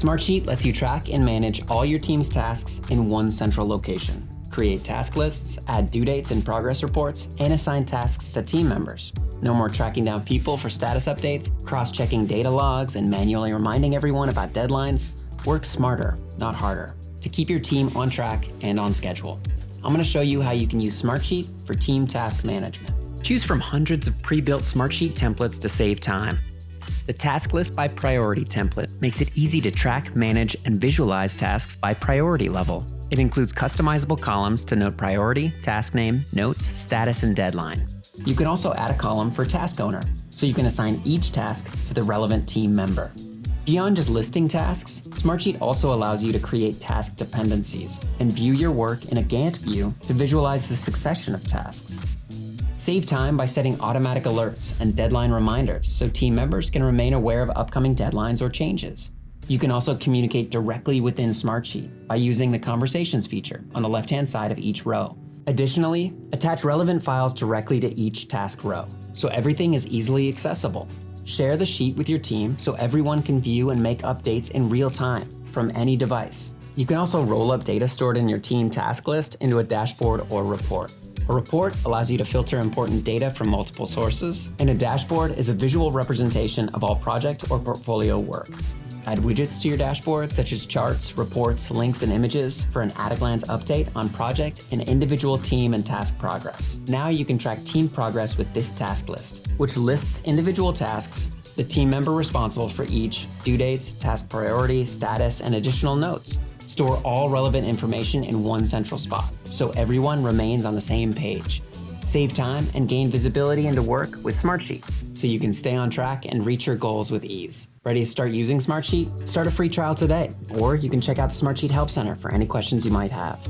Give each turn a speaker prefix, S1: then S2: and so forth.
S1: Smartsheet lets you track and manage all your team's tasks in one central location. Create task lists, add due dates and progress reports, and assign tasks to team members. No more tracking down people for status updates, cross-checking data logs, and manually reminding everyone about deadlines. Work smarter, not harder, to keep your team on track and on schedule. I'm going to show you how you can use Smartsheet for team task management. Choose from hundreds of pre-built Smartsheet templates to save time. The Task List by Priority template makes it easy to track, manage, and visualize tasks by priority level. It includes customizable columns to note priority, task name, notes, status, and deadline. You can also add a column for task owner, so you can assign each task to the relevant team member. Beyond just listing tasks, Smartsheet also allows you to create task dependencies and view your work in a Gantt view to visualize the succession of tasks. Save time by setting automatic alerts and deadline reminders so team members can remain aware of upcoming deadlines or changes. You can also communicate directly within Smartsheet by using the Conversations feature on the left-hand side of each row. Additionally, attach relevant files directly to each task row, so everything is easily accessible. Share the sheet with your team so everyone can view and make updates in real time from any device. You can also roll up data stored in your team task list into a dashboard or report. A report allows you to filter important data from multiple sources, and a dashboard is a visual representation of all project or portfolio work. Add widgets to your dashboard, such as charts, reports, links, and images for an at-a-glance update on project and individual team and task progress. Now you can track team progress with this task list, which lists individual tasks, the team member responsible for each, due dates, task priority, status, and additional notes. Store all relevant information in one central spot, so everyone remains on the same page. Save time and gain visibility into work with Smartsheet, so you can stay on track and reach your goals with ease. Ready to start using Smartsheet? Start a free trial today, or you can check out the Smartsheet Help Center for any questions you might have.